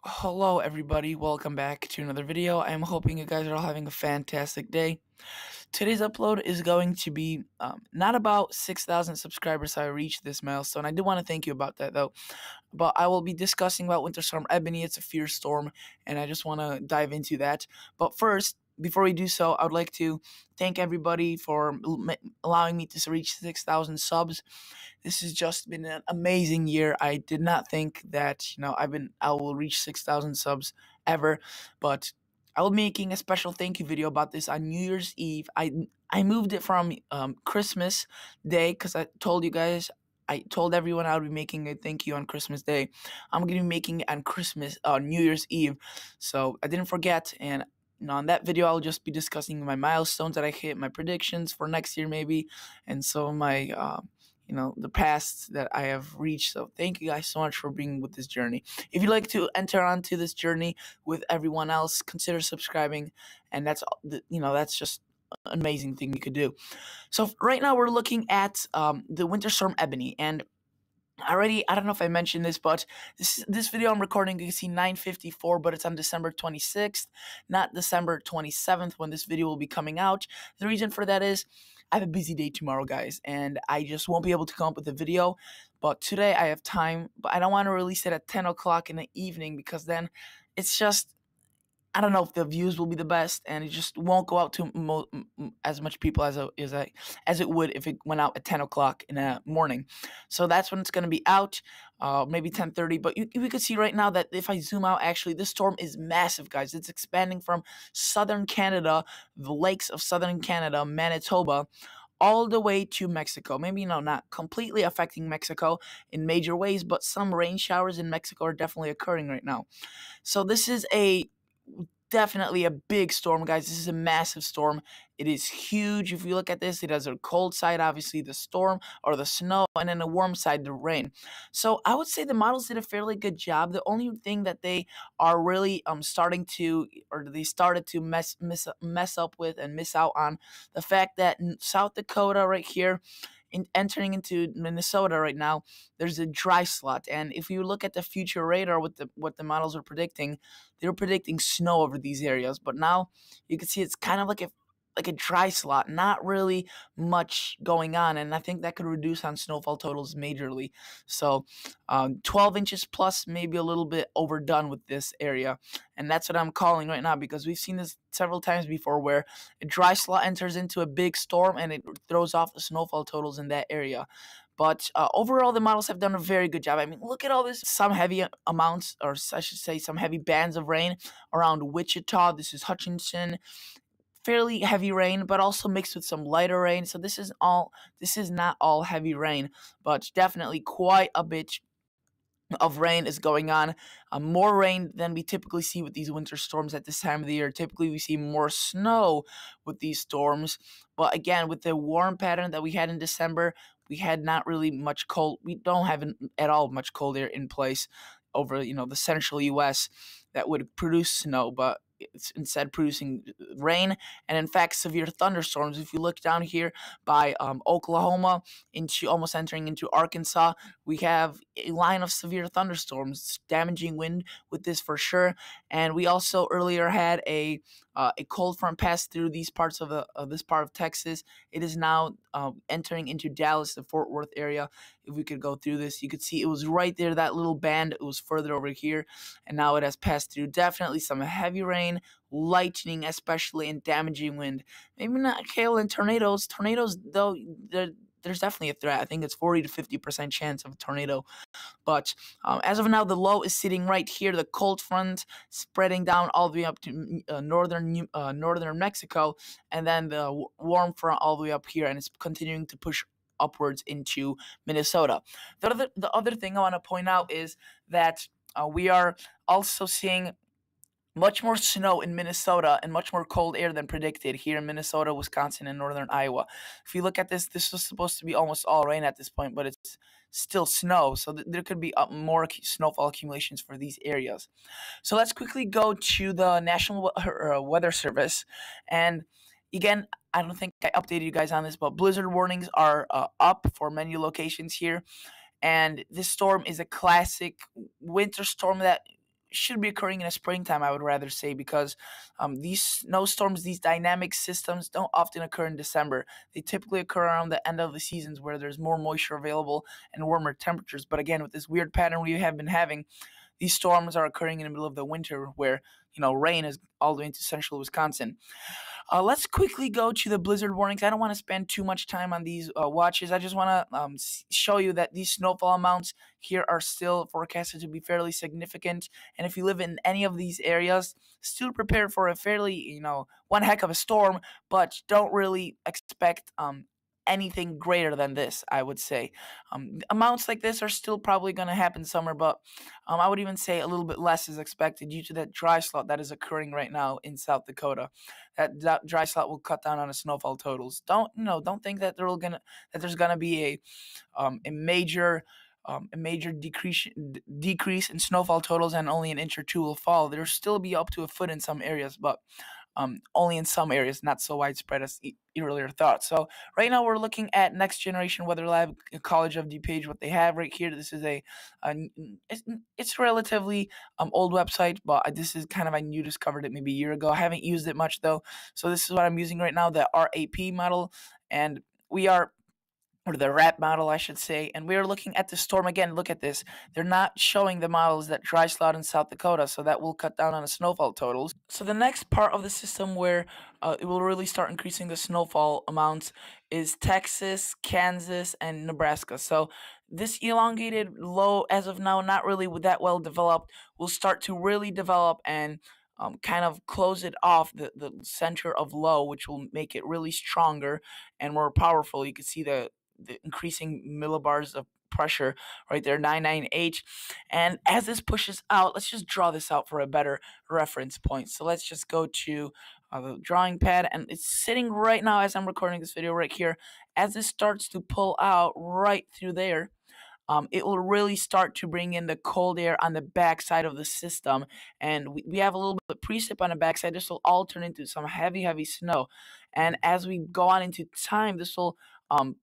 Hello everybody, welcome back to another video. I'm hoping you guys are all having a fantastic day. Today's upload is going to be not about 6,000 subscribers, so I reached this milestone. I do want to thank you about that though, but I will be discussing about Winter Storm Ebony. It's a fierce storm, and I just want to dive into that. But first, before we do so, I would like to thank everybody for allowing me to reach 6,000 subs. This has just been an amazing year. I did not think that I will reach 6,000 subs ever, but I will be making a special thank you video about this on New Year's Eve. I moved it from Christmas Day because I told everyone I would be making a thank you on Christmas Day. I'm going to be making it on New Year's Eve. So I didn't forget, and on that video, I'll just be discussing my milestones that I hit, my predictions for next year maybe, and some of my, the past that I have reached. So thank you guys so much for being with this journey. If you'd like to enter onto this journey with everyone else, consider subscribing, and that's just an amazing thing you could do. So right now we're looking at the Winter Storm Ebony, and I don't know if I mentioned this, but this video I'm recording, you can see 9:54, but it's on December 26th, not December 27th when this video will be coming out. The reason for that is I have a busy day tomorrow, guys, and I just won't be able to come up with a video. But today I have time, but I don't want to release it at 10 o'clock in the evening because then it's just, I don't know if the views will be the best, and it just won't go out to as much people as it would if it went out at 10 o'clock in the morning. So that's when it's going to be out, maybe 10:30. But we could see right now that if I zoom out, actually, this storm is massive, guys. It's expanding from southern Canada, the lakes of southern Canada, Manitoba, all the way to Mexico. Maybe not completely affecting Mexico in major ways, but some rain showers in Mexico are definitely occurring right now. So this is definitely a big storm, guys. This is a massive storm. It is huge. If you look at this, it has a cold side, obviously the storm or the snow, and then a warm side, the rain. So I would say the models did a fairly good job. The only thing that they are really started to mess up with and miss out on, the fact that South Dakota right here, entering into Minnesota right now, there's a dry slot. And if you look at the future radar with what the models are predicting, they were predicting snow over these areas. But now you can see it's kind of like a dry slot, not really much going on, and I think that could reduce on snowfall totals majorly. So 12 inches plus, maybe a little bit overdone with this area, and that's what I'm calling right now because we've seen this several times before where a dry slot enters into a big storm and it throws off the snowfall totals in that area. But overall, the models have done a very good job. I mean, look at all this, some heavy amounts, or I should say some heavy bands of rain around Wichita. This is Hutchinson, fairly heavy rain, but also mixed with some lighter rain. So this is not all heavy rain, but definitely quite a bit of rain is going on. More rain than we typically see with these winter storms at this time of the year. Typically, we see more snow with these storms. But again, with the warm pattern that we had in December, we had not really much cold. We don't have at all much cold air in place over the central U.S. that would produce snow, but it's instead producing rain and in fact severe thunderstorms. If you look down here by Oklahoma into almost entering into Arkansas, we have a line of severe thunderstorms, damaging wind with this for sure. And we also earlier had a cold front pass through these parts of this part of Texas. It is now entering into Dallas, the Fort Worth area. If we could go through this, you could see it was right there, that little band. It was further over here, and now it has passed through. Definitely some heavy rain, lightning especially, and damaging wind. Maybe not hail and tornadoes. Tornadoes, though, there's definitely a threat. I think it's 40 to 50% chance of a tornado. But as of now, the low is sitting right here. The cold front spreading down all the way up to northern Mexico, and then the warm front all the way up here, and it's continuing to push upwards into Minnesota. The other thing I want to point out is that we are also seeing much more snow in Minnesota and much more cold air than predicted here in Minnesota, Wisconsin, and northern Iowa. If you look at this was supposed to be almost all rain at this point, but it's still snow. So there could be more snowfall accumulations for these areas. So let's quickly go to the National Weather Service. And again, I don't think I updated you guys on this, but blizzard warnings are up for many locations here. And this storm is a classic winter storm that should be occurring in the springtime, I would rather say, because these snowstorms, these dynamic systems, don't often occur in December. They typically occur around the end of the seasons where there's more moisture available and warmer temperatures. But again, with this weird pattern we have been having, these storms are occurring in the middle of the winter where, rain is all the way into central Wisconsin. Let's quickly go to the blizzard warnings. I don't want to spend too much time on these watches. I just want to show you that these snowfall amounts here are still forecasted to be fairly significant. And if you live in any of these areas, still prepare for a fairly, one heck of a storm, but don't really expect anything greater than this, I would say. Amounts like this are still probably going to happen somewhere, but I would even say a little bit less is expected due to that dry slot that is occurring right now in South Dakota. That dry slot will cut down on the snowfall totals. Don't think that there's gonna be a major decrease in snowfall totals and only an inch or two will fall. There'll still be up to a foot in some areas, but only in some areas, not so widespread as earlier thought. So right now we're looking at Next Generation Weather Lab, College of DuPage. What they have right here, this is it's relatively old website, but this is kind of, I new discovered it maybe a year ago. I haven't used it much though, so this is what I'm using right now, the RAP model, and we are, or the RAP model, I should say, and we are looking at the storm again. Look at this. They're not showing the models that dry slot in South Dakota, so that will cut down on the snowfall totals. So the next part of the system where it will really start increasing the snowfall amounts is Texas, Kansas, and Nebraska. So this elongated low, as of now, not really that well developed, will start to really develop and kind of close it off the center of low, which will make it really stronger and more powerful. You can see the increasing millibars of pressure right there, 99H. And as this pushes out, let's just draw this out for a better reference point. So let's just go to the drawing pad, and it's sitting right now as I'm recording this video right here. As this starts to pull out right through there, it will really start to bring in the cold air on the back side of the system. And we have a little bit of precip on the back side. This will all turn into some heavy, heavy snow. And as we go on into time, this will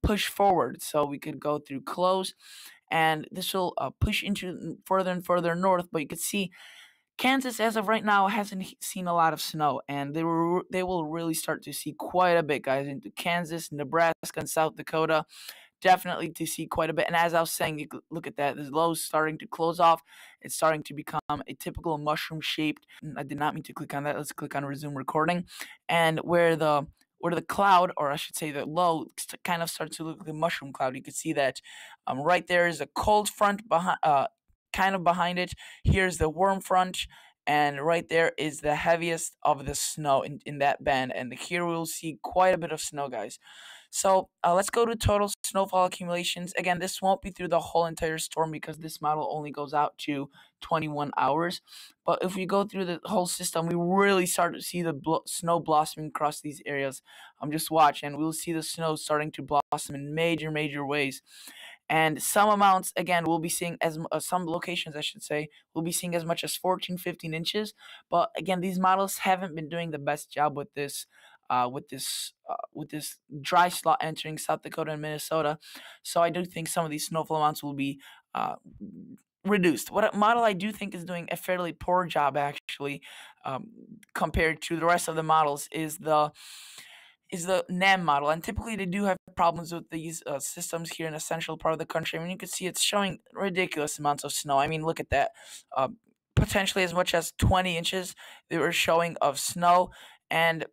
push forward. So we could go through close, and this will push into further and further north. But you can see Kansas, as of right now, hasn't seen a lot of snow, and they will really start to see quite a bit, guys, into Kansas, Nebraska, and South Dakota. Definitely to see quite a bit. And as I was saying, you look at that. The low is starting to close off. It's starting to become a typical mushroom shaped. I did not mean to click on that. Let's click on resume recording. And where the cloud, or I should say the low, kind of starts to look like a mushroom cloud. You can see that right there is a cold front behind, kind of behind it. Here's the warm front, and right there is the heaviest of the snow in that band. And here we'll see quite a bit of snow, guys. So let's go to total snowfall accumulations. Again, this won't be through the whole entire storm because this model only goes out to 21 hours. But if we go through the whole system, we really start to see the snow blossoming across these areas. Just watch, and we'll see the snow starting to blossom in major, major ways. And some amounts, again, we'll be seeing some locations, I should say, we'll be seeing as much as 14, 15 inches. But again, these models haven't been doing the best job with this. With this dry slot entering South Dakota and Minnesota, so I do think some of these snowfall amounts will be reduced. What a model I do think is doing a fairly poor job, actually, compared to the rest of the models, is the NAM model. And typically they do have problems with these systems here in the central part of the country. I mean, you can see it's showing ridiculous amounts of snow. I mean, look at that. Potentially as much as 20 inches they were showing of snow. And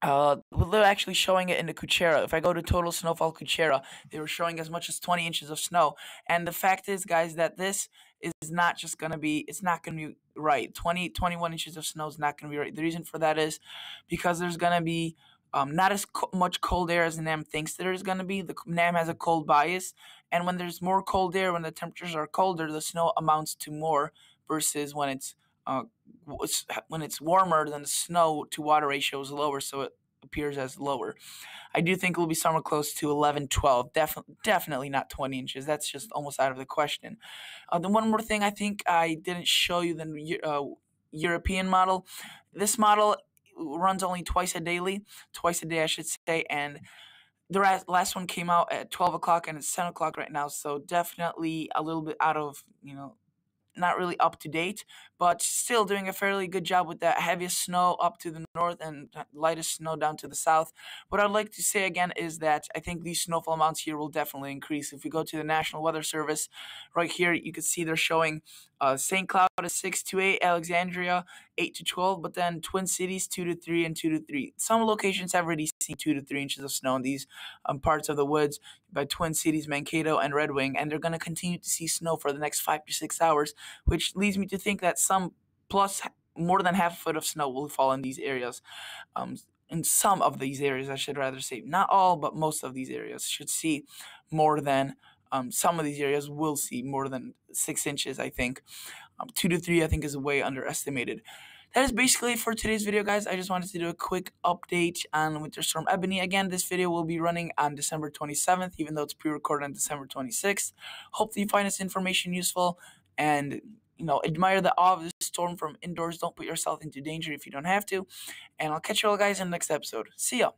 they're actually showing it in the Kuchera. If I go to total snowfall Kuchera, they were showing as much as 20 inches of snow. And the fact is, guys, that this is not just going to be, it's not going to be right. 21 inches of snow is not going to be right. The reason for that is because there's going to be not as much cold air as NAM thinks there is going to be. The NAM has a cold bias. And when there's more cold air, when the temperatures are colder, the snow amounts to more versus when it's warmer, then the snow to water ratio is lower, so it appears as lower. I do think it will be somewhere close to 11, 12. Definitely not 20 inches. That's just almost out of the question. The one more thing I think I didn't show you, the European model. This model runs only twice a day, I should say, and the last one came out at 12 o'clock and it's 10 o'clock right now, so definitely a little bit out of, not really up to date, but still doing a fairly good job with that heaviest snow up to the north and lightest snow down to the south. What I'd like to say again is that I think these snowfall amounts here will definitely increase. If we go to the National Weather Service, right here, you can see they're showing St. Cloud is 6 to 8, Alexandria 8 to 12, but then Twin Cities 2 to 3 and 2 to 3. Some locations have already seen 2 to 3 inches of snow in these parts of the woods by Twin Cities, Mankato, and Red Wing, and they're going to continue to see snow for the next 5 to 6 hours, which leads me to think that some plus more than half a foot of snow will fall in these areas. In some of these areas, I should rather say, not all, but most of these areas should see more than. Some of these areas will see more than 6 inches, I think. 2 to 3, I think, is way underestimated. That is basically it for today's video, guys. I just wanted to do a quick update on Winter Storm Eboni. Again, this video will be running on December 27th, even though it's pre-recorded on December 26th. Hope that you find this information useful, and admire the awe of this storm from indoors. Don't put yourself into danger if you don't have to. And I'll catch you all guys in the next episode. See ya.